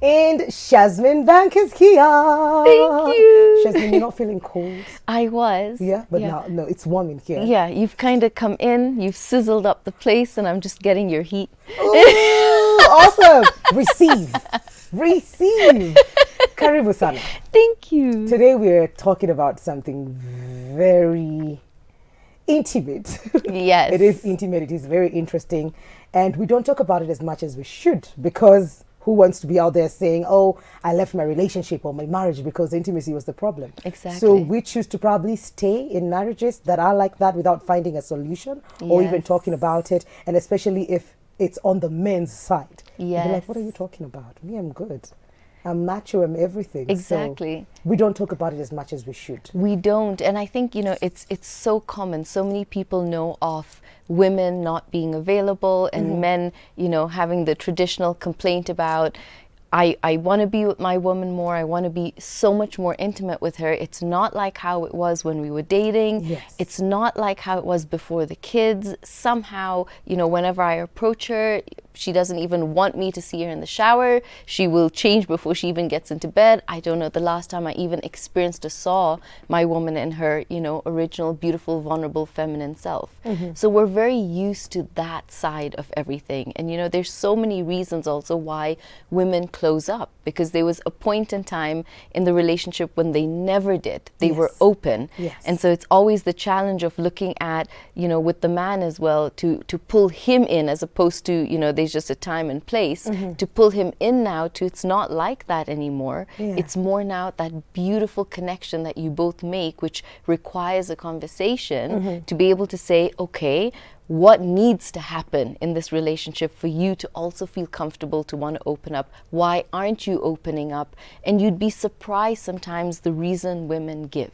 And Shazmin Bank is here. Thank you. Shazmin, you're not feeling cold? I was. Yeah, but now, no, it's warm in here. Yeah, you've kind of come in, you've sizzled up the place, and I'm just getting your heat. Ooh, awesome. Receive. Karibu sana. Thank you. Today we're talking about something very intimate. Yes. It is intimate. It is very interesting. And we don't talk about it as much as we should, because who wants to be out there saying, oh, I left my relationship or my marriage because intimacy was the problem? Exactly. So we choose to probably stay in marriages that are like that without finding a solution or even talking about it. And especially if it's on the men's side. Yes. You're like, what are you talking about? Me, I'm good. I'm macho, I'm everything. Exactly. So we don't talk about it as much as we should. We don't. And I think, it's so common. So many people know of women not being available and men, having the traditional complaint about, I want to be with my woman more. I want to be so much more intimate with her. It's not like how it was when we were dating. Yes. It's not like how it was before the kids. Somehow, whenever I approach her, she doesn't even want me to see her in the shower. She will change before she even gets into bed. I don't know the last time I even experienced or saw my woman in her, original, beautiful, vulnerable, feminine self. So we're very used to that side of everything. And, there's so many reasons also why women close up, because there was a point in time in the relationship when they never did. They were open. Yes. And so it's always the challenge of looking at, with the man as well, to pull him in, as opposed to, there's just a time and place, to pull him in now to, it's not like that anymore. Yeah. It's more now that beautiful connection that you both make, which requires a conversation to be able to say, okay, what needs to happen in this relationship for you to also feel comfortable to want to open up? Why aren't you opening up? And you'd be surprised sometimes the reason women give.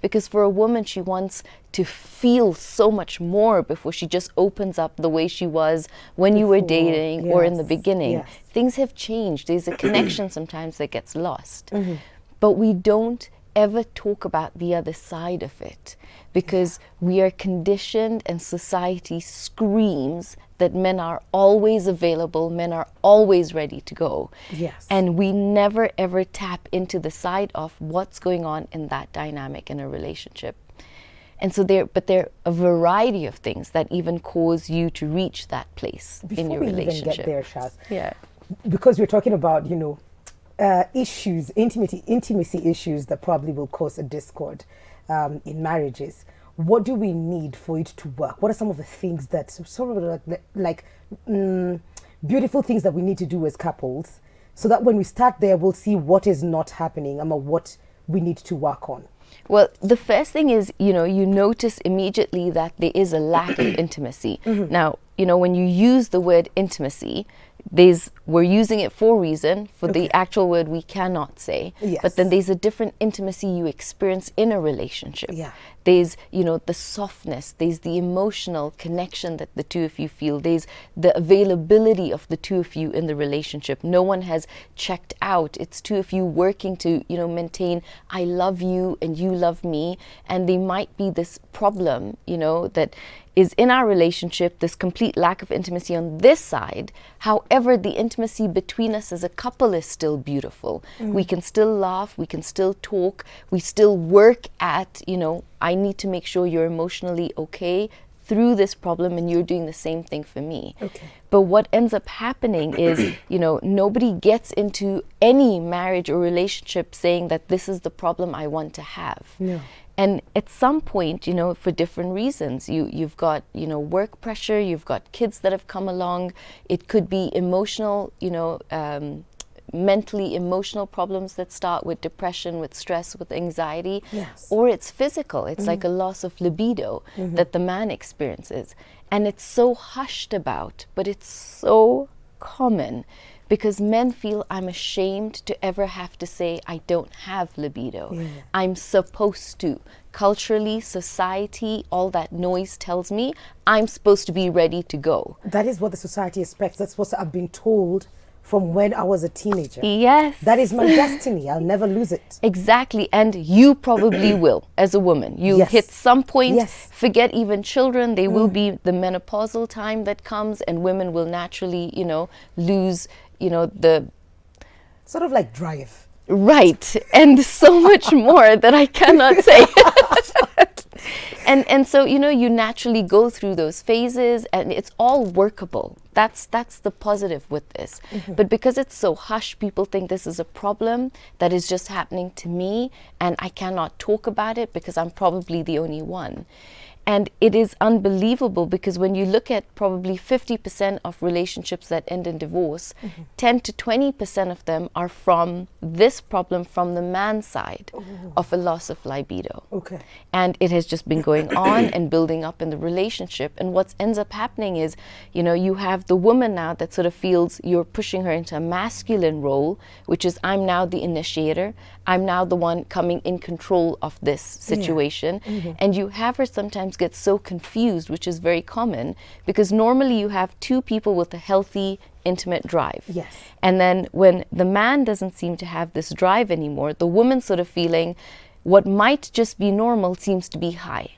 Because for a woman, she wants to feel so much more before she just opens up the way she was when you were dating or in the beginning. Yes. Things have changed. There's a connection sometimes that gets lost. But we don't ever talk about the other side of it, because we are conditioned and society screams that men are always available, men are always ready to go. Yes. And we never ever tap into the side of what's going on in that dynamic in a relationship. And so there are a variety of things that even cause you to reach that place in your relationship. Before we even get there, Shaz, Yeah. because we're talking about, issues, intimacy issues that probably will cause a discord in marriages. What do we need for it to work? What are some of the things that sort of like beautiful things that we need to do as couples, so that when we start there, we'll see what is not happening and what we need to work on? Well, the first thing is, you notice immediately that there is a lack of intimacy. Now, when you use the word intimacy, we're using it for a reason. For the actual word, we cannot say. Yes. But then there's a different intimacy you experience in a relationship. Yeah. There's, the softness. There's the emotional connection that the two of you feel. There's the availability of the two of you in the relationship. No one has checked out. It's two of you working to, maintain, I love you and you love me. And there might be this problem, that is in our relationship, this complete lack of intimacy on this side. However, the intimacy between us as a couple is still beautiful. We can still laugh, we can still talk, we still work at, I need to make sure you're emotionally okay through this problem, and you're doing the same thing for me. Okay. But what ends up happening is, nobody gets into any marriage or relationship saying that this is the problem I want to have. No. And at some point, for different reasons, you've got, work pressure, you've got kids that have come along. It could be emotional, mentally emotional problems that start with depression, with stress, with anxiety. Yes. Or it's physical. It's like a loss of libido that the man experiences. And it's so hushed about, but it's so common. Because men feel, I'm ashamed to ever have to say I don't have libido. Yeah. I'm supposed to. Culturally, society, all that noise tells me I'm supposed to be ready to go. That is what the society expects. That's what I've been told from when I was a teenager. Yes. That is my destiny. I'll never lose it. Exactly. And you probably will, as a woman. You'll Yes. hit some point, Yes. forget even children. There will be the menopausal time that comes, and women will naturally, lose, the Sort of like drive. Right. And so much more that I cannot say. And so, you know, you naturally go through those phases and it's all workable. That's the positive with this. But because it's so hush, people think this is a problem that is just happening to me and I cannot talk about it because I'm probably the only one. And it is unbelievable because when you look at probably 50% of relationships that end in divorce, 10 to 20% of them are from this problem from the man's side of a loss of libido. Okay. And it has just been going on and building up in the relationship. And what ends up happening is, you know, you have the woman now that sort of feels you're pushing her into a masculine role, which is I'm now the initiator. I'm now the one coming in control of this situation. And you have her sometimes get so confused, which is very common, because normally you have two people with a healthy, intimate drive. Yes. And then when the man doesn't seem to have this drive anymore, the woman's sort of feeling what might just be normal seems to be high.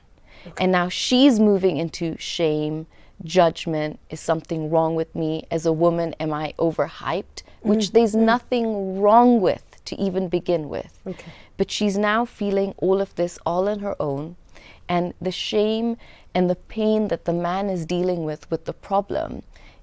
And now she's moving into shame, judgment. Is something wrong with me? As a woman, am I overhyped? Which there's nothing wrong with to even begin with. Okay. But she's now feeling all of this all on her own. And the shame and the pain that the man is dealing with the problem,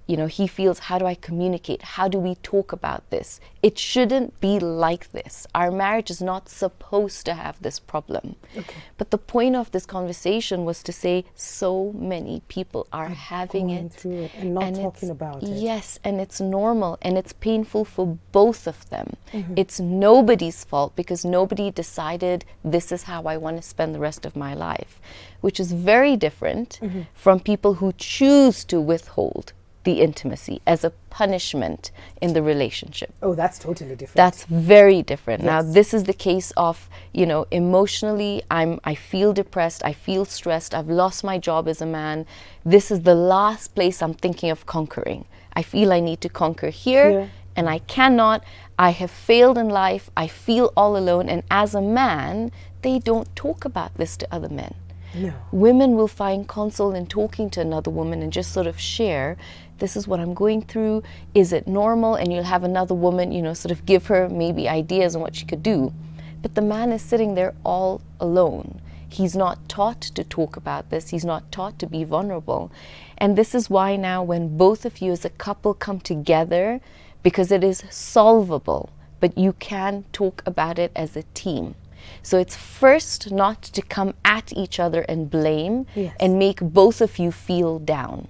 you know, he feels, how do I communicate? How do we talk about this? It shouldn't be like this. Our marriage is not supposed to have this problem. Okay. But the point of this conversation was to say so many people are having Going it. through it and not talking it's- about it. Yes, and it's normal and it's painful for both of them. It's nobody's fault because nobody decided this is how I want to spend the rest of my life, which is very different from people who choose to withhold the intimacy as a punishment in the relationship. Oh, that's totally different. That's very different. Now, Yes. this is the case of, you know, emotionally, I feel depressed, I feel stressed, I've lost my job as a man. This is the last place I'm thinking of conquering. I feel I need to conquer here, and I cannot. I have failed in life, I feel all alone, and as a man, they don't talk about this to other men. No. Women will find console in talking to another woman and just sort of share, this is what I'm going through, is it normal? And you'll have another woman, you know, sort of give her maybe ideas on what she could do. But the man is sitting there all alone. He's not taught to talk about this. He's not taught to be vulnerable. And this is why now when both of you as a couple come together, because it is solvable, but you can talk about it as a team. So it's first not to come at each other and blame and make both of you feel down.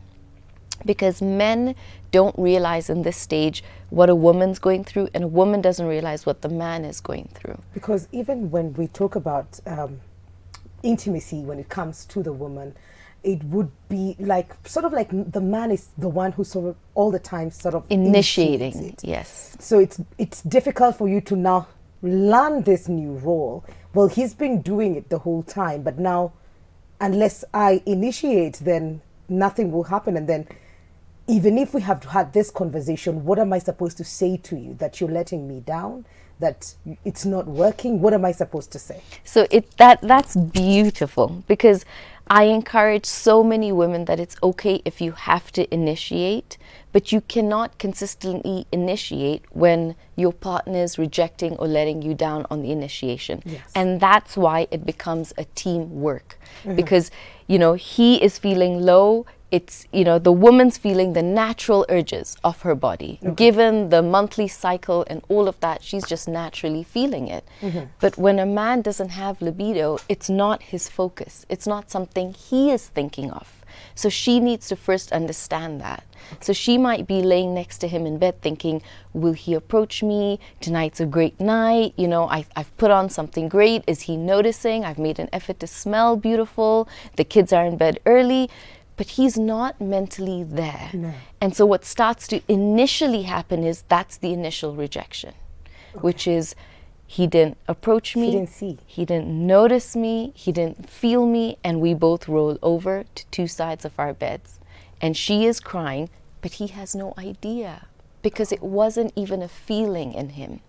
Because men don't realize in this stage what a woman's going through, and a woman doesn't realize what the man is going through. Because even when we talk about intimacy, when it comes to the woman, it would be like, sort of like the man is the one who sort of all the time sort of initiates Initiating, it. yes. So it's difficult for you to now learn this new role. Well, he's been doing it the whole time, but now unless I initiate, then nothing will happen. And then even if we have had this conversation, what am I supposed to say to you? That you're letting me down? That it's not working? What am I supposed to say? So that's beautiful, because I encourage so many women that it's okay if you have to initiate, but you cannot consistently initiate when your partner is rejecting or letting you down on the initiation. Yes. And that's why it becomes a teamwork, because, you know, he is feeling low. It's, you know, the woman's feeling the natural urges of her body. Given the monthly cycle and all of that, she's just naturally feeling it. But when a man doesn't have libido, it's not his focus. It's not something he is thinking of. So she needs to first understand that. So she might be laying next to him in bed thinking, will he approach me? Tonight's a great night. You know, I've put on something great. Is he noticing? I've made an effort to smell beautiful. The kids are in bed early. But he's not mentally there. No. And so what starts to initially happen is that's the initial rejection, which is he didn't approach me. He didn't see. He didn't notice me. He didn't feel me. And we both roll over to two sides of our beds. And she is crying, but he has no idea. because it wasn't even a feeling in him.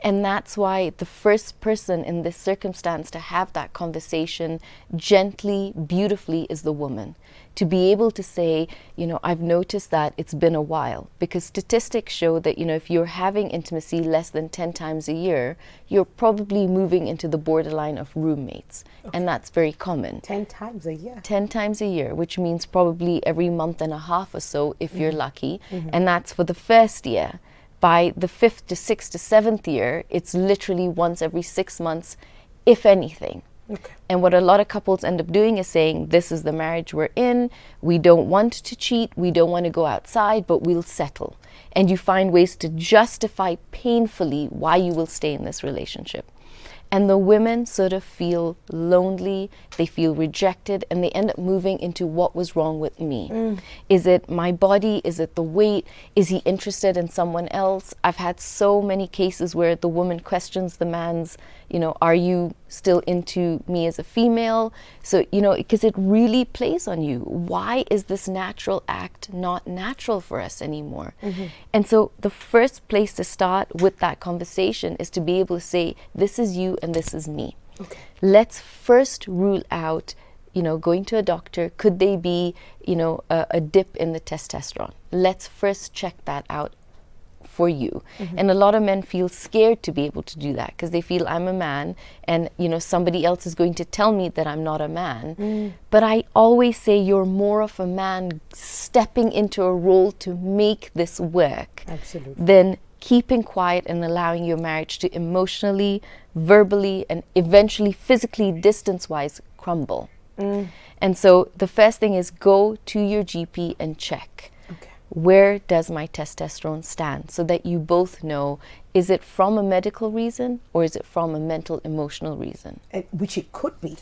And that's why the first person in this circumstance to have that conversation gently, beautifully, is the woman. To be able to say, you know, I've noticed that it's been a while, because statistics show that, you know, if you're having intimacy less than 10 times a year, you're probably moving into the borderline of roommates. And that's very common. 10 times a year. 10 times a year, which means probably every month and a half or so if you're lucky. And that's for the first year. By the 5th to 6th to 7th year, it's literally once every 6 months, if anything. And what a lot of couples end up doing is saying, this is the marriage we're in, we don't want to cheat, we don't want to go outside, but we'll settle. And you find ways to justify painfully why you will stay in this relationship. And the women sort of feel lonely, they feel rejected, and they end up moving into what was wrong with me. Is it my body? Is it the weight? Is he interested in someone else? I've had so many cases where the woman questions the man's, you know, are you still into me as a female? So, you know, because it really plays on you. Why is this natural act not natural for us anymore? And so the first place to start with that conversation is to be able to say, this is you and this is me. Let's first rule out, you know, going to a doctor. Could they be, you know, a dip in the testosterone? Let's first check that out for you. And a lot of men feel scared to be able to do that because they feel, I'm a man and, you know, somebody else is going to tell me that I'm not a man. But I always say you're more of a man stepping into a role to make this work than keeping quiet and allowing your marriage to emotionally, verbally, and eventually physically, distance-wise, crumble. And so the first thing is go to your GP and check. Where does my testosterone stand? So that you both know, is it from a medical reason or is it from a mental, emotional reason? Which it could be.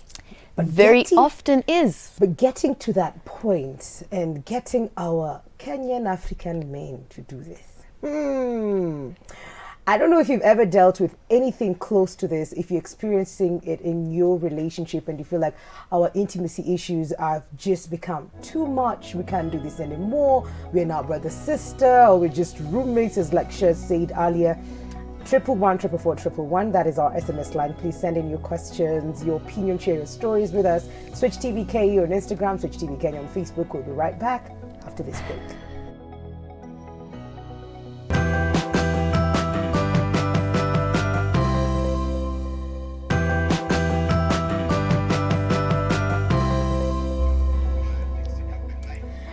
But very often is. But getting to that point and getting our Kenyan African men to do this. I don't know if you've ever dealt with anything close to this, if you're experiencing it in your relationship and you feel like our intimacy issues have just become too much, we can't do this anymore, we're now brother, sister, or we're just roommates, as like Shaz said earlier. 111 that is our SMS line. Please send in your questions, your opinion, share your stories with us. Switch TV KE on Instagram, Switch TV Kenya on Facebook. We'll be right back after this break.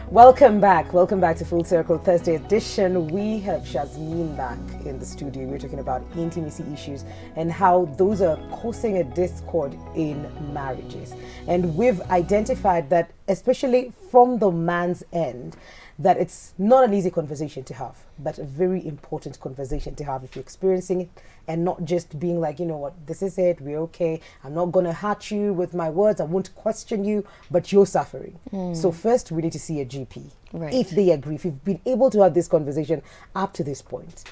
Welcome back to Full Circle Thursday edition. We have Shazmin back in the studio. We're talking about intimacy issues and how those are causing a discord in marriages. And we've identified that, especially from the man's end, that it's not an easy conversation to have, but a very important conversation to have if you're experiencing it, and not just being like, you know what, this is it, we're okay, I'm not going to hurt you with my words, I won't question you, but you're suffering. So first we need to see a GP, if they agree, if you've been able to have this conversation up to this point.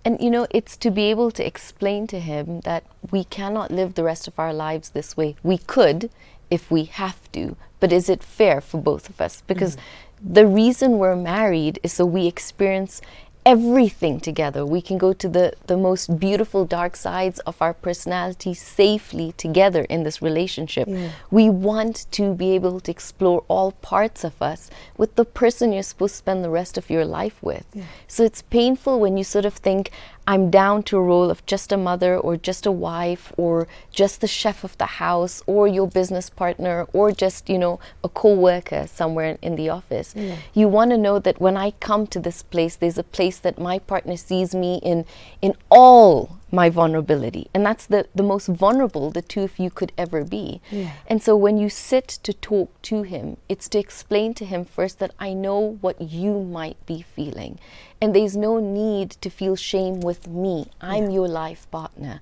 And, you know, it's to be able to explain to him that we cannot live the rest of our lives this way. We could if we have to, but is it fair for both of us? Because the reason we're married is so we experience everything together. We can go to the most beautiful dark sides of our personality safely together in this relationship. We want to be able to explore all parts of us with the person you're supposed to spend the rest of your life with. So it's painful when you sort of think, I'm down to a role of just a mother or just a wife or just the chef of the house or your business partner or just, you know, a co-worker somewhere in the office. You want to know that when I come to this place, there's a place that my partner sees me in all my vulnerability. And that's the most vulnerable the two of you could ever be. And so when you sit to talk to him, it's to explain to him first that I know what you might be feeling. And there's no need to feel shame with me. I'm your life partner.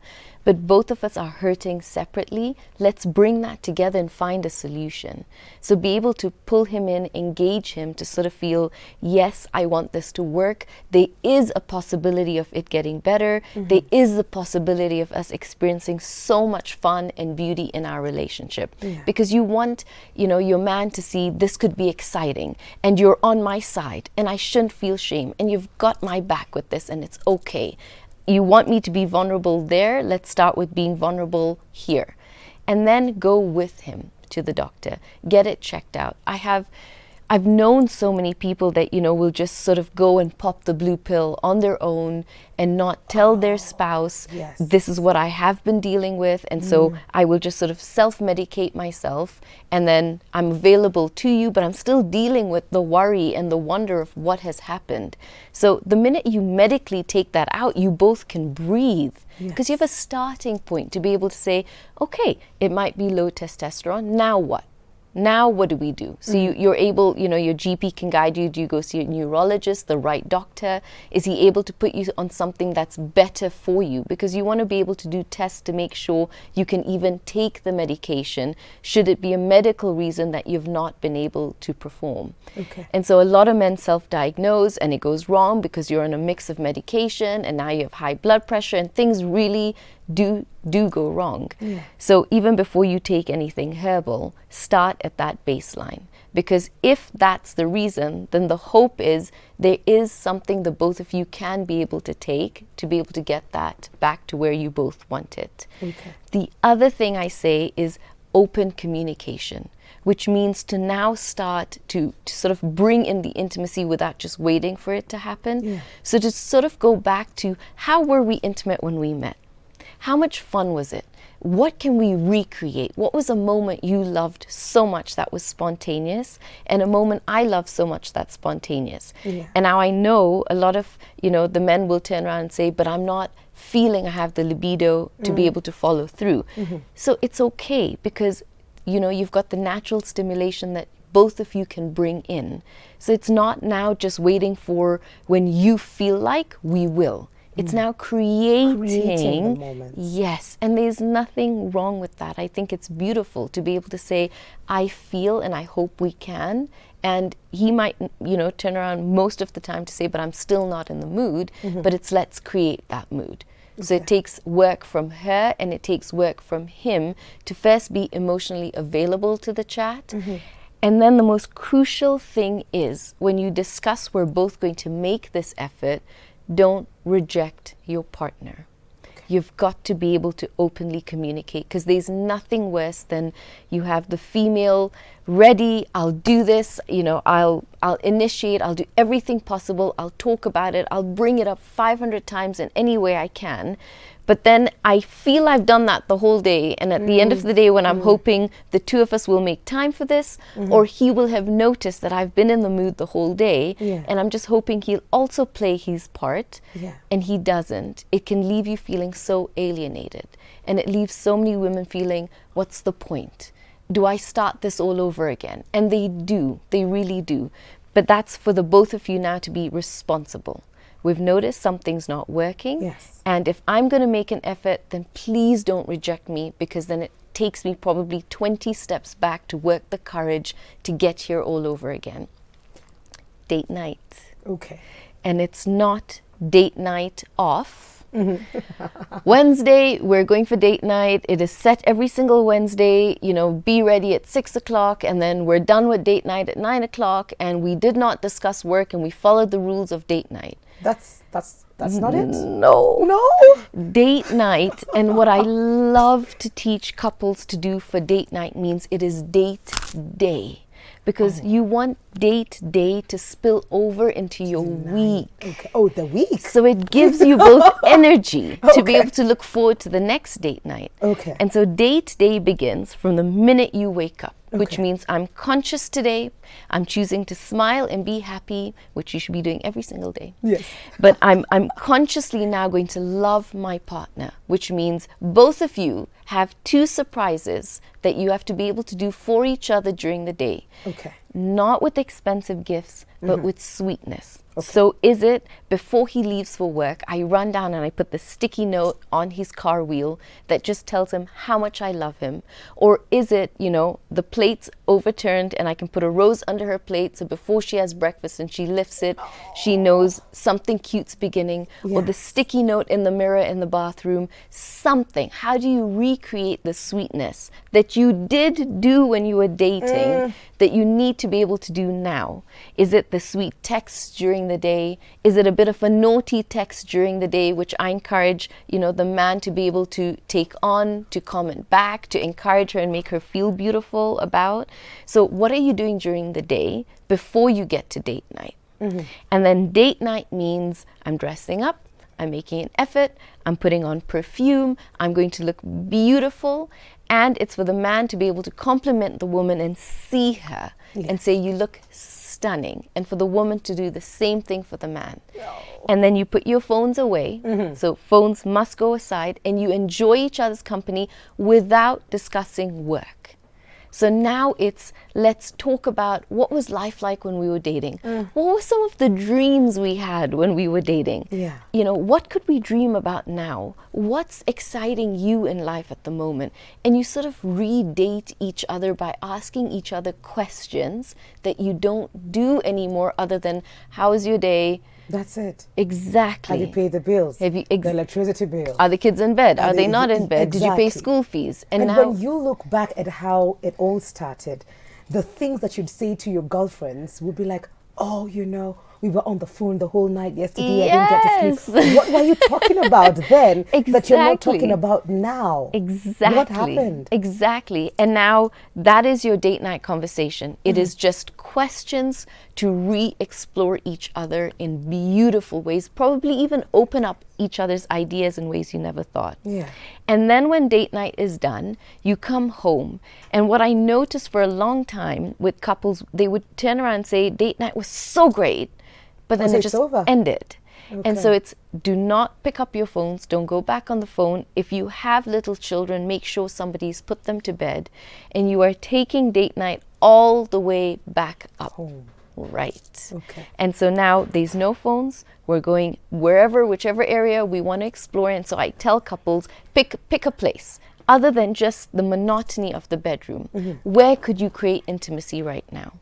but both of us are hurting separately. Let's bring that together and find a solution. So be able to pull him in, engage him to sort of feel, yes, I want this to work. There is a possibility of it getting better. There is the possibility of us experiencing so much fun and beauty in our relationship. Because you want, your man to see this could be exciting and you're on my side and I shouldn't feel shame and you've got my back with this and it's okay. You want me to be vulnerable there? Let's start with being vulnerable here. And then go with him to the doctor. Get it checked out. I've known so many people that, will just sort of go and pop the blue pill on their own and not tell their spouse, this is what I have been dealing with. And so I will just sort of self-medicate myself. And then I'm available to you, but I'm still dealing with the worry and the wonder of what has happened. So the minute you medically take that out, you both can breathe. Because you have a starting point to be able to say, okay, it might be low testosterone. Now what? Now what do we do? So you're able, your GP can guide you. Do you go see a neurologist, the right doctor? Is he able to put you on something that's better for you? Because you want to be able to do tests to make sure you can even take the medication should it be a medical reason that you've not been able to perform. And so a lot of men self-diagnose and it goes wrong because you're on a mix of medication and now you have high blood pressure and things really do go wrong. So even before you take anything herbal, start at that baseline. Because if that's the reason, then the hope is there is something the both of you can be able to take to be able to get that back to where you both want it. The other thing I say is open communication, which means to now start to sort of bring in the intimacy without just waiting for it to happen. So to sort of go back to how were we intimate when we met? How much fun was it? What can we recreate? What was a moment you loved so much that was spontaneous and a moment I loved so much that's spontaneous? And now I know a lot of, the men will turn around and say, but I'm not feeling I have the libido to be able to follow through. So it's okay because, you've got the natural stimulation that both of you can bring in. So it's not now just waiting for when you feel like we will. It's now creating the moments. Yes, and there's nothing wrong with that. I think it's beautiful to be able to say, I feel and I hope we can. And he might, turn around most of the time to say, but I'm still not in the mood. But it's let's create that mood. So it takes work from her and it takes work from him to first be emotionally available to the chat. And then the most crucial thing is when you discuss we're both going to make this effort, don't reject your partner. You've got to be able to openly communicate because there's nothing worse than you have the female ready, I'll do this, I'll initiate, I'll do everything possible, I'll talk about it, I'll bring it up 500 times in any way I can. But then I feel I've done that the whole day. And at the end of the day, when I'm hoping the two of us will make time for this, or he will have noticed that I've been in the mood the whole day, and I'm just hoping he'll also play his part, and he doesn't, it can leave you feeling so alienated. And it leaves so many women feeling, what's the point? Do I start this all over again? And they do, they really do. But that's for the both of you now to be responsible. We've noticed something's not working. And if I'm going to make an effort, then please don't reject me because then it takes me probably 20 steps back to work the courage to get here all over again. Date night. And it's not date night off. Wednesday, we're going for date night. It is set every single Wednesday, be ready at 6 o'clock and then we're done with date night at 9 o'clock and we did not discuss work and we followed the rules of date night. That's not it? No. Date night, and what I love to teach couples to do for date night means it is date day. Because you want date day to spill over into your week. The week. So it gives you both energy to be able to look forward to the next date night. And so date day begins from the minute you wake up. Which means I'm conscious today, I'm choosing to smile and be happy, which you should be doing every single day. But I'm consciously now going to love my partner, which means both of you have 2 surprises that you have to be able to do for each other during the day. not with expensive gifts, but with sweetness. So is it before he leaves for work, I run down and I put the sticky note on his car wheel that just tells him how much I love him? Or is it, the plate's overturned and I can put a rose under her plate, so before she has breakfast and she lifts it, she knows something cute's beginning? Or the sticky note in the mirror in the bathroom, something. How do you recreate the sweetness that you did do when you were dating that you need to be able to do now? Is it the sweet text during the day? Is it a bit of a naughty text during the day, which I encourage, the man to be able to take on, to comment back, to encourage her and make her feel beautiful about? So what are you doing during the day before you get to date night? And then date night means I'm dressing up, I'm making an effort, I'm putting on perfume, I'm going to look beautiful. And it's for the man to be able to compliment the woman and see her and say, you look stunning. And for the woman to do the same thing for the man. And then you put your phones away. So phones must go aside, and you enjoy each other's company without discussing work. So now it's, let's talk about what was life like when we were dating. What were some of the dreams we had when we were dating? What could we dream about now? What's exciting you in life at the moment? And you sort of redate each other by asking each other questions that you don't do anymore, other than, how was your day? That's it. Exactly. Have you paid the bills? The electricity bill? Are the kids in bed? Are they not in bed? Did you pay school fees? And now, when you look back at how it all started, the things that you'd say to your girlfriends would be like, oh, we were on the phone the whole night yesterday. I didn't get to sleep. What were you talking about then that you're not talking about now? Exactly. What happened? Exactly. And now that is your date night conversation. It is just questions to re-explore each other in beautiful ways, probably even open up each other's ideas in ways you never thought. And then when date night is done, you come home. And what I noticed for a long time with couples, they would turn around and say, date night was so great, but then it just ended. And so it's, do not pick up your phones. Don't go back on the phone. If you have little children, make sure somebody's put them to bed. And you are taking date night all the way back up. Right. And so now there's no phones. We're going whichever area we want to explore. And so I tell couples, pick a place. Other than just the monotony of the bedroom, where could you create intimacy right now?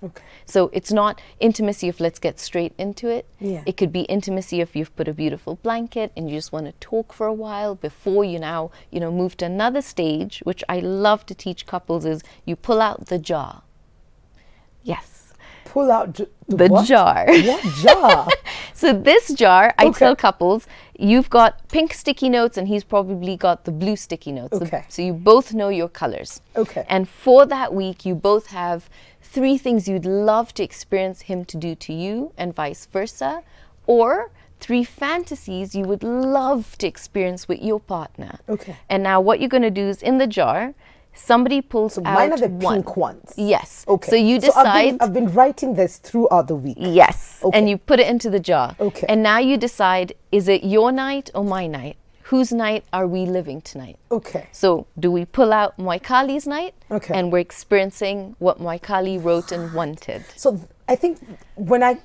So it's not intimacy if let's get straight into it. It could be intimacy if you've put a beautiful blanket and you just want to talk for a while before you now, move to another stage, which I love to teach couples, is you pull out the jar. Yes. Pull out the what? Jar. What jar? So this jar, I tell couples, you've got pink sticky notes and he's probably got the blue sticky notes. So you both know your colors. And for that week, you both have 3 things you'd love to experience him to do to you and vice versa, or 3 fantasies you would love to experience with your partner. And now what you're going to do is, in the jar, somebody pulls out mine are the pink ones. Yes. So you decide. So I've been writing this throughout the week. Yes. And you put it into the jar. And now you decide, is it your night or my night? Whose night are we living tonight? So do we pull out Moikali's night? And we're experiencing what Moikali wrote and wanted. So I think when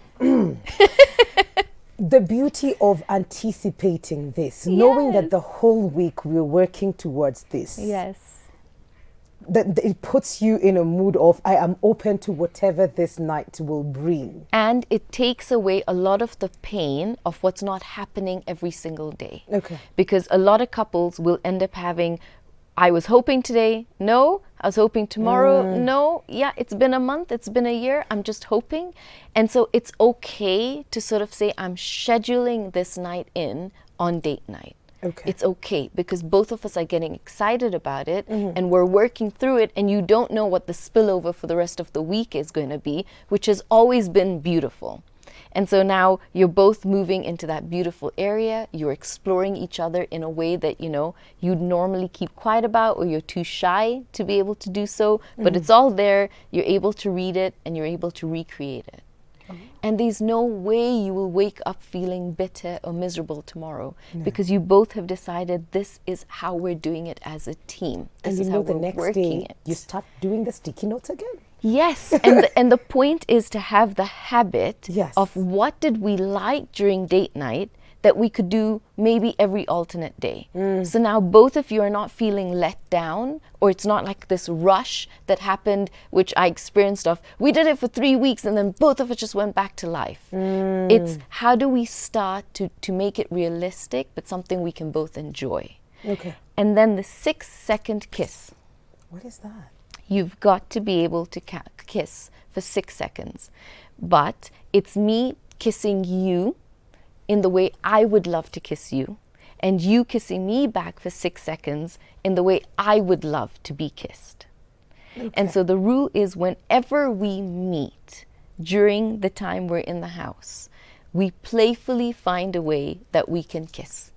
the beauty of anticipating this, knowing that the whole week we're working towards this. That it puts you in a mood of, I am open to whatever this night will bring. And it takes away a lot of the pain of what's not happening every single day. Because a lot of couples will end up having, I was hoping today, no. I was hoping tomorrow, no. Yeah, it's been a month, it's been a year, I'm just hoping. And so it's okay to sort of say, I'm scheduling this night in on date night. It's okay, because both of us are getting excited about it and we're working through it, and you don't know what the spillover for the rest of the week is going to be, which has always been beautiful. And so now you're both moving into that beautiful area. You're exploring each other in a way that, you'd normally keep quiet about, or you're too shy to be able to do so. But it's all there. You're able to read it and you're able to recreate it. And there's no way you will wake up feeling bitter or miserable tomorrow, because you both have decided this is how we're doing it as a team. This And is how the we're next working day it. you start doing the sticky notes again. Yes, and the point is to have the habit Yes. of what did we like during date night that we could do maybe every alternate day. So now both of you are not feeling let down, or it's not like this rush that happened, which I experienced of, we did it for 3 weeks and then both of us just went back to life. It's how do we start to make it realistic, but something we can both enjoy. Okay. And then the 6-second kiss. What is that? You've got to be able to kiss for 6 seconds. But it's me kissing you in the way I would love to kiss you, and you kissing me back for 6 seconds in the way I would love to be kissed. Okay. And so the rule is whenever we meet during the time we're in the house, we playfully find a way that we can kiss.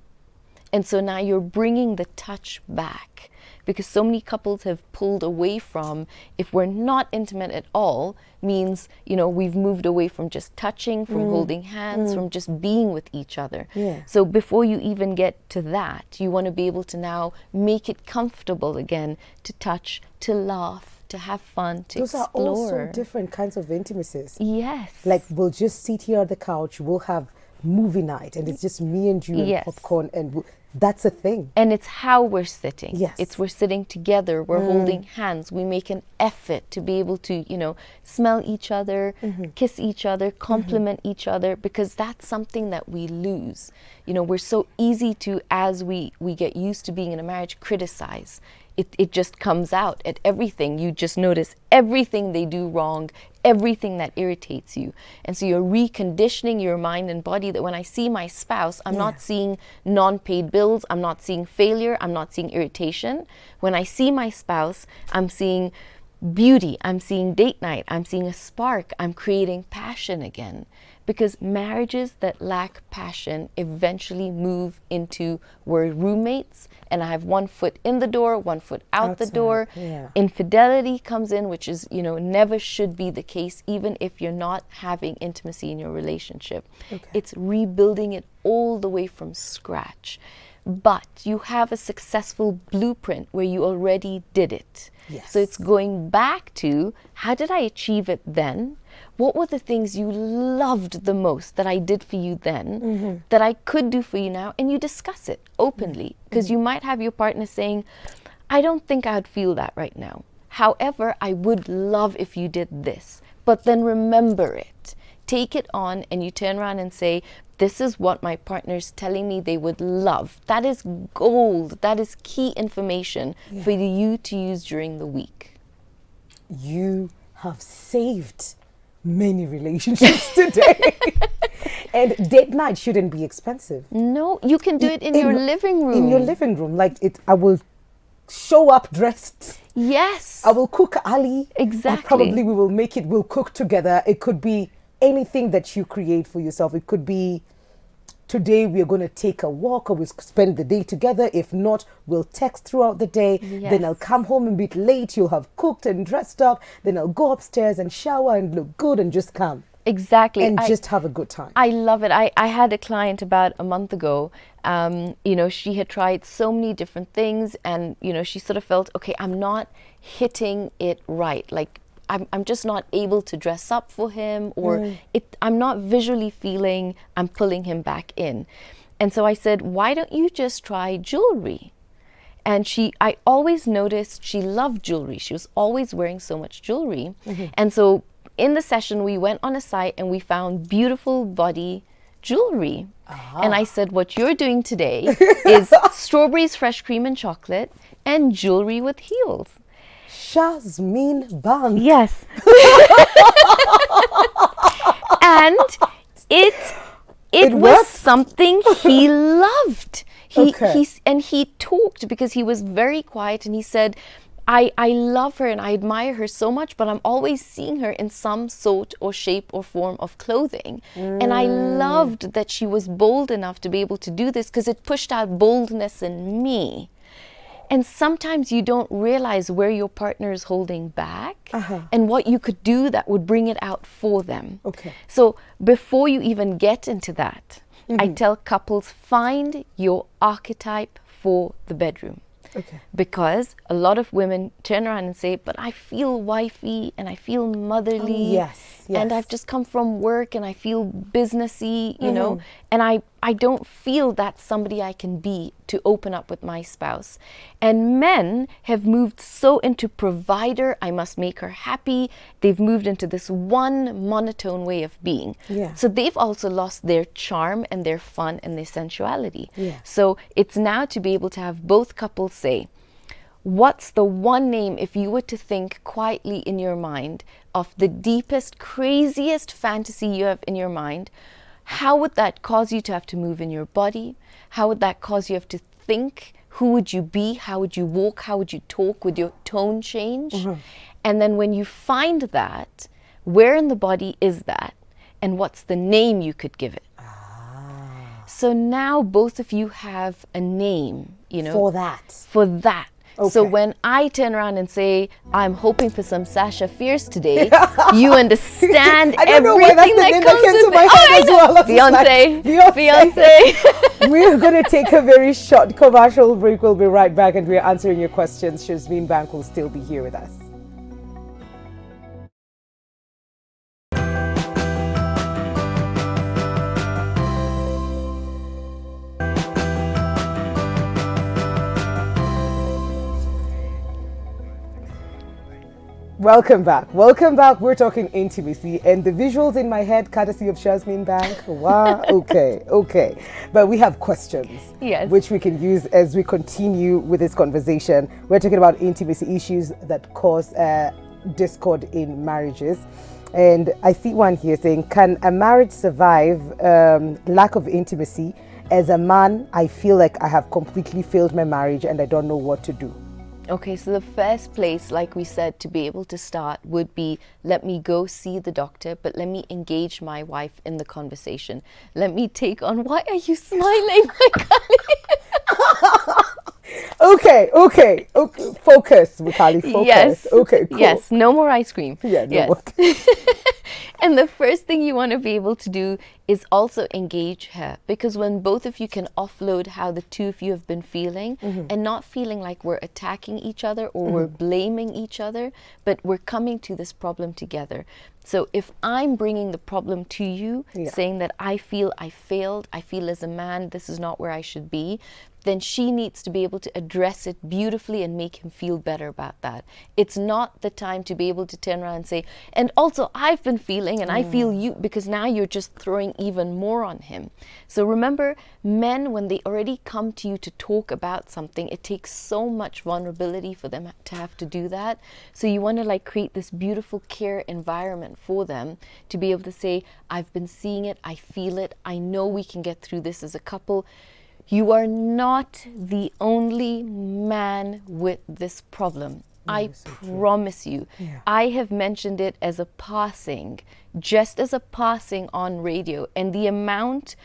And so now you're bringing the touch back, because so many couples have pulled away from, if we're not intimate at all, means, we've moved away from just touching, from holding hands, from just being with each other. Yeah. So before you even get to that, you want to be able to now make it comfortable again to touch, to laugh, to have fun, to Those explore. are also different kinds of intimacies. Yes. Like, we'll just sit here on the couch, we'll have movie night, and it's just me and you and Yes. popcorn, and that's a thing. And it's how we're sitting. Yes. It's we're sitting together, we're holding hands, we make an effort to be able to, smell each other, kiss each other, compliment each other, because that's something that we lose. We're so easy to, as we get used to being in a marriage, criticize. It just comes out at everything. You just notice everything they do wrong, everything that irritates you. And so you're reconditioning your mind and body that when I see my spouse, I'm not seeing non-paid bills, I'm not seeing failure, I'm not seeing irritation. When I see my spouse, I'm seeing beauty, I'm seeing date night, I'm seeing a spark, I'm creating passion again. Because marriages that lack passion eventually move into we're roommates and I have one foot in the door, one foot out the Outside, door. yeah. Infidelity comes in, which is, never should be the case, even if you're not having intimacy in your relationship. Okay. It's rebuilding it all the way from scratch. But you have a successful blueprint where you already did it. Yes. So it's going back to, how did I achieve it then? What were the things you loved the most that I did for you then that I could do for you now? And you discuss it openly, because you might have your partner saying, I don't think I'd feel that right now. However, I would love if you did this. But then remember it. Take it on and you turn around and say, this is what my partner's telling me they would love. That is gold. That is key information for you to use during the week. You have saved many relationships today. And date night shouldn't be expensive. No, you can do it in your living room. In your living room. Like, I will show up dressed. Yes. I will cook Ali. Exactly. And probably we'll cook together. It could be anything that you create for yourself. It could be, today we're going to take a walk, or we'll spend the day together. If not, we'll text throughout the day. Yes. Then I'll come home a bit late. You'll have cooked and dressed up. Then I'll go upstairs and shower and look good and just come. Exactly. And just have a good time. I love it. I had a client about a month ago. She had tried so many different things, and, she sort of felt, okay, I'm not hitting it right. Like, I'm just not able to dress up for him, or I'm not visually feeling I'm pulling him back in. And so I said, why don't you just try jewelry? And I always noticed she loved jewelry. She was always wearing so much jewelry. And so in the session, we went on a site and we found beautiful body jewelry. And I said, what you're doing today is strawberries, fresh cream and chocolate, and jewelry with heels. Jasmine Band. Yes. And it was worked? something he loved. Okay. He talked, because he was very quiet, and he said, I love her and I admire her so much, but I'm always seeing her in some sort or shape or form of clothing. And I loved that she was bold enough to be able to do this, because it pushed out boldness in me. And sometimes you don't realize where your partner is holding back and what you could do that would bring it out for them. Okay. So before you even get into that, I tell couples, find your archetype for the bedroom. Okay. Because a lot of women turn around and say, but I feel wifey and I feel motherly. Yes, And yes. I've just come from work and I feel businessy, you know, and I don't feel that's somebody I can be to open up with my spouse. And men have moved so into provider, I must make her happy. They've moved into this one monotone way of being. Yeah. So they've also lost their charm and their fun and their sensuality. Yeah. So it's now to be able to have both couples say, what's the one name, if you were to think quietly in your mind of the deepest, craziest fantasy you have in your mind, how would that cause you to have to move in your body? How would that cause you have to think? Who would you be? How would you walk? How would you talk? Would your tone change? And then when you find that, where in the body is that? And what's the name you could give it? So now both of you have a name, you know. For that. For that. So Okay. when I turn around and say, I'm hoping for some Sasha Fierce today, you understand I don't know why that's everything the that name comes that came to with my it. head as well. I was Beyonce. like, Beyonce. We're going to take a very short commercial break. We'll be right back and we're answering your questions. Shazmin Bank will still be here with us. Welcome back. Welcome back. We're talking intimacy and the visuals in my head, courtesy of Shazmin Bank. Wow. Okay. But we have questions, Yes. which we can use as we continue with this conversation. We're talking about intimacy issues that cause discord in marriages. And I see one here saying, can a marriage survive lack of intimacy? As a man, I feel like I have completely failed my marriage and I don't know what to do. Okay, so the first place, like we said, to be able to start would be, let me go see the doctor, but let me engage my wife in the conversation. Let me take on, why are you smiling, my colleague? Okay. Focus, Mukali, focus. Yes. Okay, cool. Yes, no more ice cream. Yeah, no yes. more. And the first thing you want to be able to do is also engage her, because when both of you can offload how the two of you have been feeling and not feeling like we're attacking each other or we're blaming each other, but we're coming to this problem together. So if I'm bringing the problem to you, saying that I feel I failed, I feel as a man, this is not where I should be, then she needs to be able to address it beautifully and make him feel better about that. It's not the time to be able to turn around and say, and also I've been feeling and I feel you, because now you're just throwing even more on him. So remember, men, when they already come to you to talk about something, it takes so much vulnerability for them to have to do that. So you want to like create this beautiful care environment for them to be able to say, I've been seeing it, I feel it, I know we can get through this as a couple. You are not the only man with this problem. I promise you. Yeah. I have mentioned it as a passing, just as a passing on radio, and the amount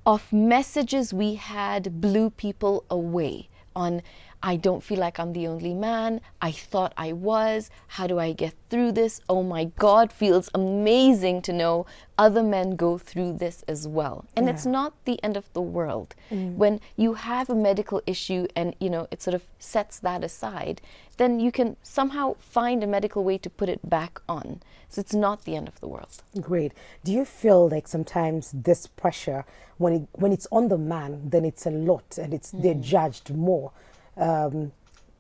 of messages we had blew people away on, I don't feel like I'm the only man. I thought I was. How do I get through this? Oh my God, feels amazing to know other men go through this as well. And it's not the end of the world. When you have a medical issue and, you know, it sort of sets that aside, then you can somehow find a medical way to put it back on. So it's not the end of the world. Great. Do you feel like sometimes this pressure, when it's on the man, then it's a lot and they're judged more?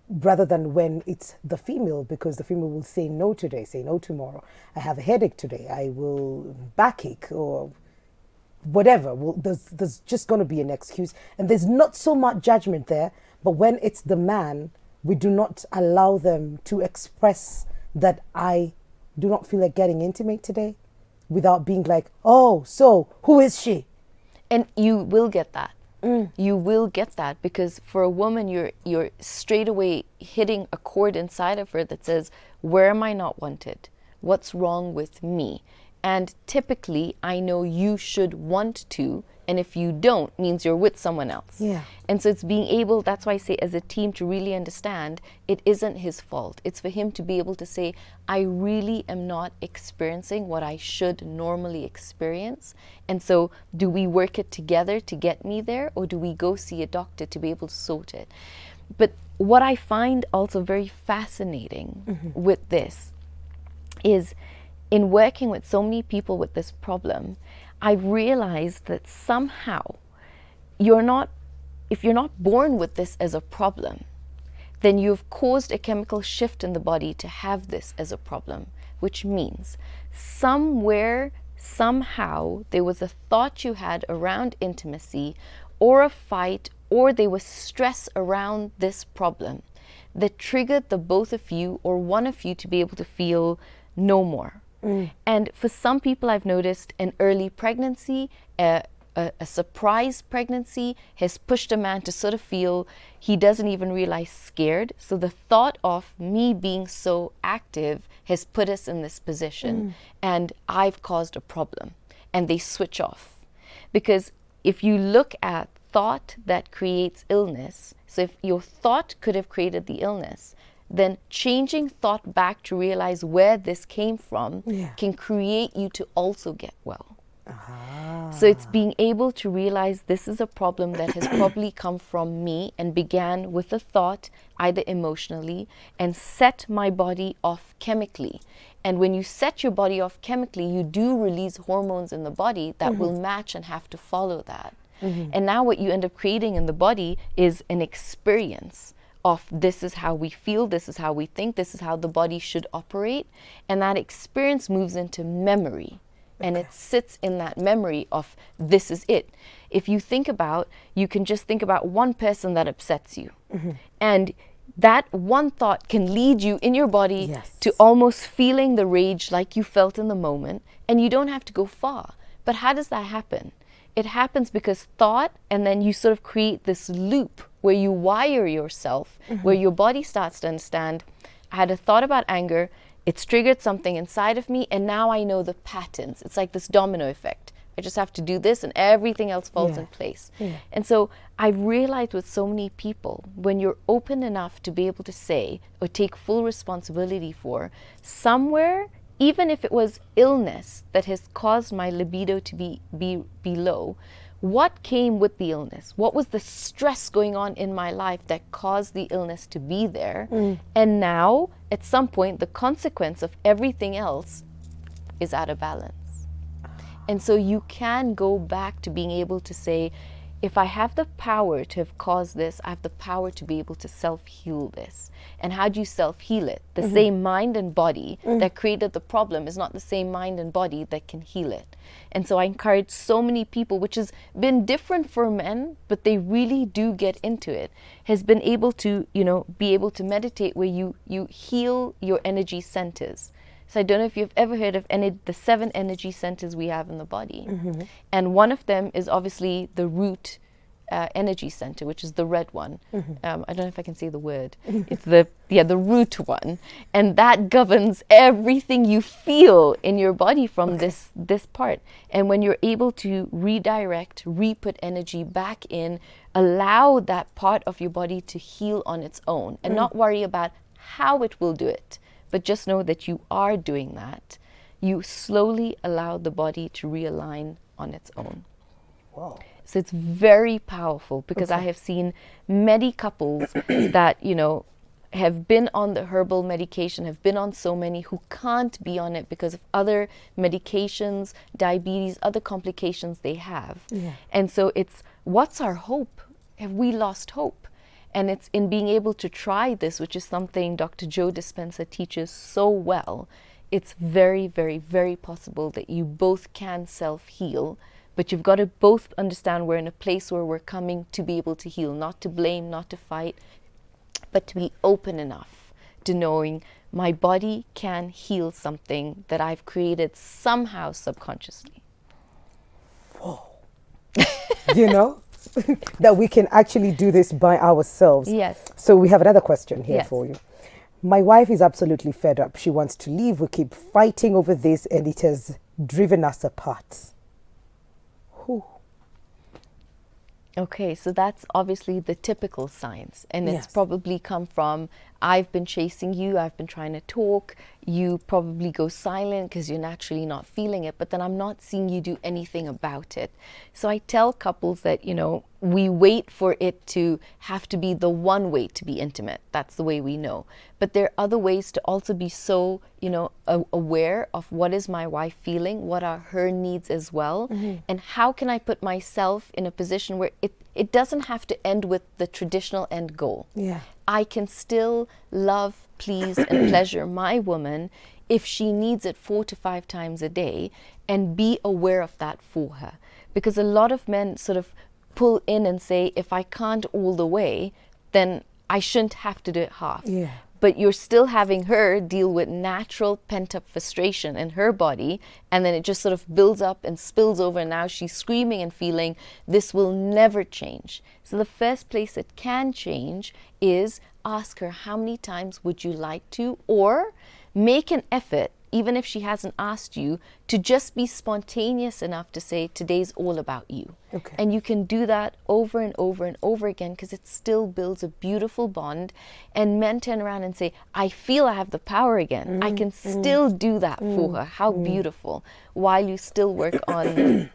Rather than when it's the female, because the female will say no today, say no tomorrow. I have a headache today. I will backache or whatever. Well, there's just going to be an excuse, and there's not so much judgment there. But when it's the man, we do not allow them to express that I do not feel like getting intimate today, without being like, oh, so who is she? And you will get that. You will get that, because for a woman, you're straight away hitting a chord inside of her that says, where am I not wanted? What's wrong with me? And typically, I know you should want to, and if you don't, means you're with someone else. Yeah. And so it's being able, that's why I say as a team, to really understand it isn't his fault. It's for him to be able to say, I really am not experiencing what I should normally experience. And so do we work it together to get me there, or do we go see a doctor to be able to sort it? But what I find also very fascinating with this is, in working with so many people with this problem, I've realized that somehow if you're not born with this as a problem, then you've caused a chemical shift in the body to have this as a problem, which means somewhere, somehow, there was a thought you had around intimacy or a fight, or there was stress around this problem that triggered the both of you or one of you to be able to feel no more. And for some people, I've noticed an early pregnancy, a surprise pregnancy has pushed a man to sort of feel he doesn't even realize scared. So the thought of me being so active has put us in this position, and I've caused a problem, and they switch off. Because if you look at thought that creates illness, so if your thought could have created the illness, then changing thought back to realize where this came from can create you to also get well. So it's being able to realize this is a problem that has probably come from me and began with a thought, either emotionally, and set my body off chemically. And when you set your body off chemically, you do release hormones in the body that will match and have to follow that. And now what you end up creating in the body is an experience of this is how we feel, this is how we think, this is how the body should operate. And that experience moves into memory. And it sits in that memory of this is it. If you think about, you can just think about one person that upsets you. And that one thought can lead you in your body to almost feeling the rage like you felt in the moment. And you don't have to go far. But how does that happen? It happens because thought, and then you sort of create this loop where you wire yourself, where your body starts to understand, I had a thought about anger, it's triggered something inside of me, and now I know the patterns. It's like this domino effect. I just have to do this and everything else falls in place. And so I've realized with so many people, when you're open enough to be able to say or take full responsibility for, somewhere, even if it was illness that has caused my libido to be low, what came with the illness? What was the stress going on in my life that caused the illness to be there? And now, at some point, the consequence of everything else is out of balance. And so you can go back to being able to say, if I have the power to have caused this, I have the power to be able to self-heal this. And how do you self-heal it? The same mind and body that created the problem is not the same mind and body that can heal it. And so I encourage so many people, which has been different for men, but they really do get into it, has been able to, be able to meditate where you heal your energy centers. So I don't know if you've ever heard of the 7 energy centers we have in the body. And one of them is obviously the root energy center, which is the red one. I don't know if I can say the word. It's the root one. And that governs everything you feel in your body from this part. And when you're able to redirect, re-put energy back in, allow that part of your body to heal on its own and not worry about how it will do it. But just know that you are doing that. You slowly allow the body to realign on its own. Wow. So it's very powerful because I have seen many couples that, have been on the herbal medication, have been on so many who can't be on it because of other medications, diabetes, other complications they have. And so it's, what's our hope? Have we lost hope? And it's in being able to try this, which is something Dr. Joe Dispenza teaches so well. It's very, very, very possible that you both can self-heal, but you've got to both understand we're in a place where we're coming to be able to heal, not to blame, not to fight, but to be open enough to knowing my body can heal something that I've created somehow subconsciously. Whoa. That we can actually do this by ourselves. Yes. So we have another question here Yes. for you. My wife is absolutely fed up. She wants to leave. We keep fighting over this and it has driven us apart. Whew. Okay, so that's obviously the typical signs, and it's Yes. probably come from I've been chasing you, I've been trying to talk, you probably go silent because you're naturally not feeling it, but then I'm not seeing you do anything about it. So I tell couples that, you know, we wait for it to have to be the one way to be intimate. That's the way we know. But there are other ways to also be so, you know, aware of what is my wife feeling, what are her needs as well, and how can I put myself in a position where it doesn't have to end with the traditional end goal. Yeah. I can still love, please, and pleasure my woman if she needs it 4 to 5 times a day, and be aware of that for her. Because a lot of men sort of pull in and say, if I can't all the way, then I shouldn't have to do it half. Yeah. But you're still having her deal with natural pent-up frustration in her body, and then it just sort of builds up and spills over, and now she's screaming and feeling this will never change. So the first place it can change is ask her, how many times would you like to? Or make an effort, even if she hasn't asked you, to just be spontaneous enough to say, today's all about you. Okay. And you can do that over and over and over again, because it still builds a beautiful bond. And men turn around and say, I feel I have the power again. I can still do that for her. How beautiful. While you still work on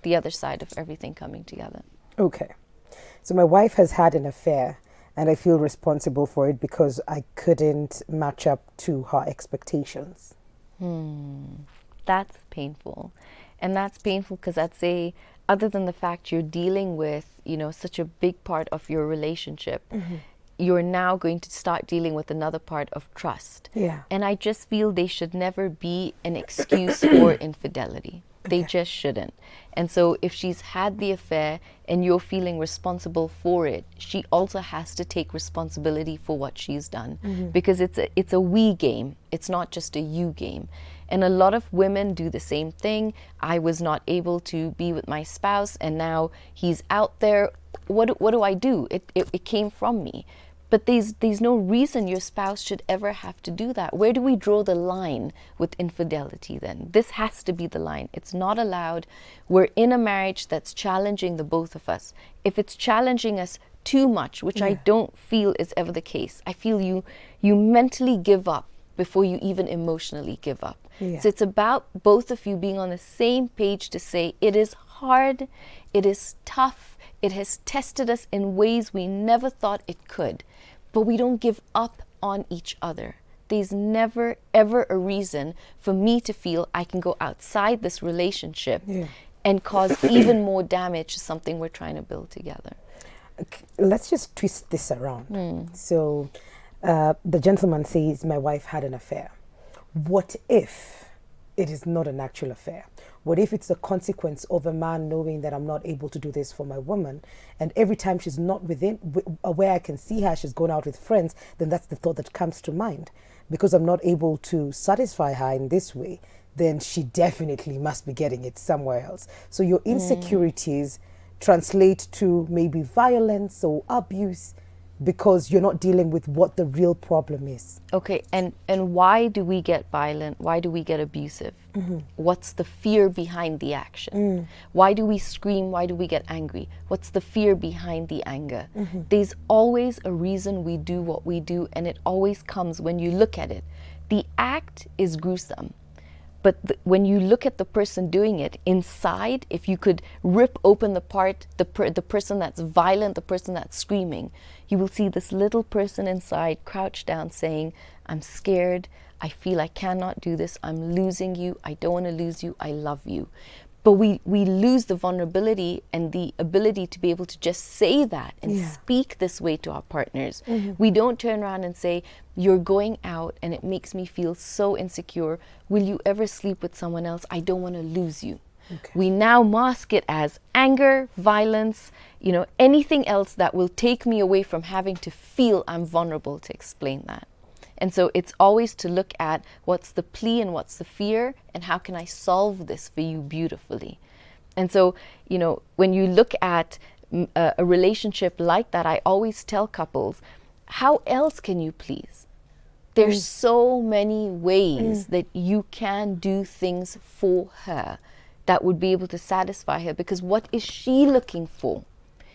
the other side of everything coming together. Okay. So my wife has had an affair, and I feel responsible for it because I couldn't match up to her expectations. That's painful. And that's painful because I'd say, other than the fact you're dealing with, you know, such a big part of your relationship, you're now going to start dealing with another part of trust. Yeah. And I just feel they should never be an excuse for infidelity. They just shouldn't. And so if she's had the affair and you're feeling responsible for it, she also has to take responsibility for what she's done, because it's a we game. It's not just a you game. And a lot of women do the same thing. I was not able to be with my spouse, and now he's out there. What do I do? It came from me. But there's no reason your spouse should ever have to do that. Where do we draw the line with infidelity then? This has to be the line. It's not allowed. We're in a marriage that's challenging the both of us. If it's challenging us too much, which I don't feel is ever the case, I feel you mentally give up before you even emotionally give up. Yeah. So it's about both of you being on the same page to say, it is hard, it is tough, it has tested us in ways we never thought it could, but we don't give up on each other. There's never, ever a reason for me to feel I can go outside this relationship and cause even more damage to something we're trying to build together. Let's just twist this around. So the gentleman says, my wife had an affair. What if it is not an actual affair? What if it's a consequence of a man knowing that I'm not able to do this for my woman, and every time she's not where I can see her, she's going out with friends, then that's the thought that comes to mind. Because I'm not able to satisfy her in this way, then she definitely must be getting it somewhere else. So your insecurities translate to maybe violence or abuse, because you're not dealing with what the real problem is. Okay, and why do we get violent? Why do we get abusive? What's the fear behind the action? Why do we scream? Why do we get angry? What's the fear behind the anger? There's always a reason we do what we do, and it always comes when you look at it. The act is gruesome. But when you look at the person doing it, inside, if you could rip open the person that's violent, the person that's screaming, you will see this little person inside crouched down saying, I'm scared, I feel I cannot do this, I'm losing you, I don't want to lose you, I love you. But we lose the vulnerability and the ability to be able to just say that and speak this way to our partners. We don't turn around and say, you're going out and it makes me feel so insecure. Will you ever sleep with someone else? I don't want to lose you. Okay. We now mask it as anger, violence, anything else that will take me away from having to feel I'm vulnerable to explain that. And so it's always to look at what's the plea and what's the fear, and how can I solve this for you beautifully. And so, when you look at a relationship like that, I always tell couples, how else can you please? There's so many ways that you can do things for her that would be able to satisfy her, because what is she looking for?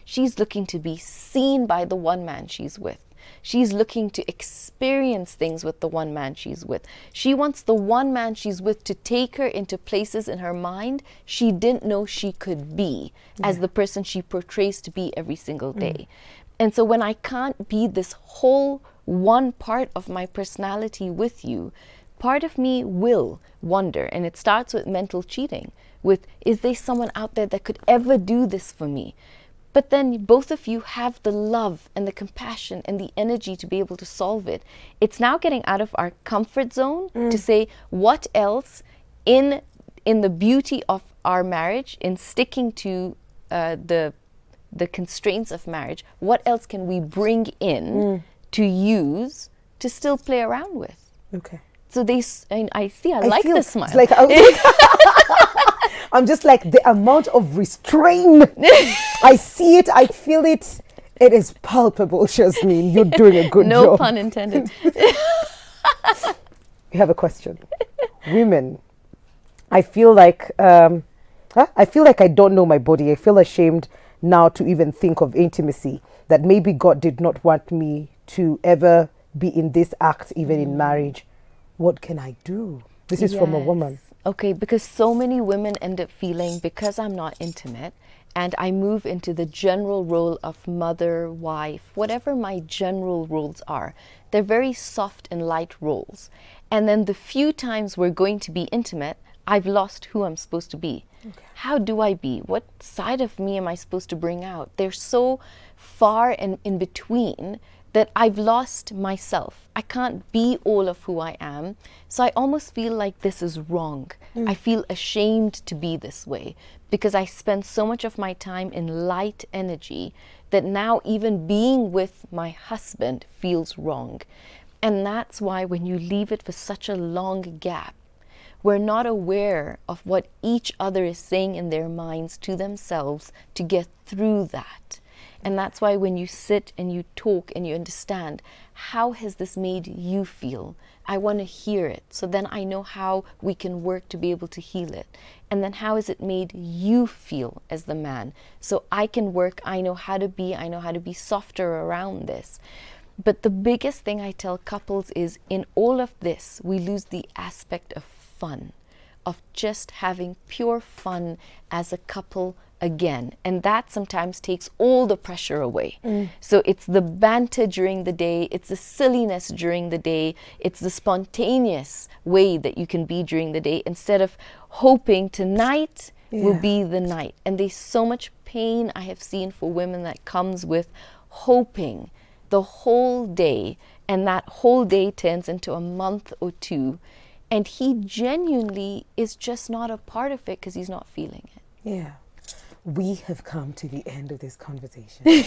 She's looking to be seen by the one man she's with. She's looking to experience things with the one man she's with. She wants the one man she's with to take her into places in her mind she didn't know she could be as the person she portrays to be every single day. And so when I can't be this whole one part of my personality with you, part of me will wonder, and it starts with mental cheating, with, is there someone out there that could ever do this for me? But then both of you have the love and the compassion and the energy to be able to solve it. It's now getting out of our comfort zone to say, what else in the beauty of our marriage, in sticking to the constraints of marriage, what else can we bring in to use to still play around with? Okay. So I like the smile. It's like, I'm just like, the amount of restraint. I see it, I feel it. It is palpable, Jasmine. You're doing a good job. No pun intended. You have a question. Women, I feel like I don't know my body. I feel ashamed now to even think of intimacy, that maybe God did not want me to ever be in this act, even in marriage. What can I do? This is from a woman. Okay, because so many women end up feeling, because I'm not intimate and I move into the general role of mother, wife, whatever my general roles are, they're very soft and light roles. And then the few times we're going to be intimate, I've lost who I'm supposed to be. Okay. How do I be? What side of me am I supposed to bring out? They're so far and in between that I've lost myself. I can't be all of who I am. So I almost feel like this is wrong. I feel ashamed to be this way because I spend so much of my time in light energy that now even being with my husband feels wrong. And that's why when you leave it for such a long gap, we're not aware of what each other is saying in their minds to themselves to get through that. And that's why when you sit and you talk and you understand, how has this made you feel? I want to hear it. So then I know how we can work to be able to heal it. And then how has it made you feel as the man? So I can work, I know how to be softer around this. But the biggest thing I tell couples is, in all of this, we lose the aspect of fun, of just having pure fun as a couple again. And that sometimes takes all the pressure away. So it's the banter during the day, it's the silliness during the day, it's the spontaneous way that you can be during the day, instead of hoping tonight will be the night. And there's so much pain I have seen for women that comes with hoping the whole day, and that whole day turns into a month or two, and he genuinely is just not a part of it because he's not feeling it. Yeah. We have come to the end of this conversation.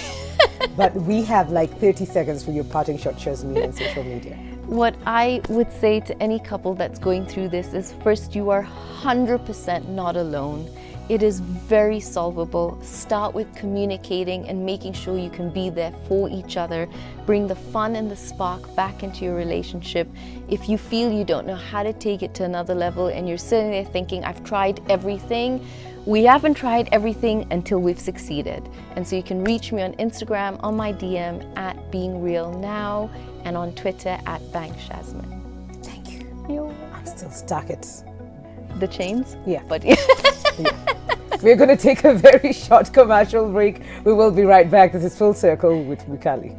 But we have like 30 seconds for your parting shot, Jasmine, on social media. What I would say to any couple that's going through this is, first, you are 100% not alone. It is very solvable. Start with communicating and making sure you can be there for each other. Bring the fun and the spark back into your relationship. If you feel you don't know how to take it to another level and you're sitting there thinking, I've tried everything, we haven't tried everything until we've succeeded. And so you can reach me on Instagram, on my DM at BeingRealNow, and on Twitter at BangShasmin. Thank you. I'm still stuck at the chains? Yeah. But yeah. We're going to take a very short commercial break. We will be right back. This is Full Circle with Mikali.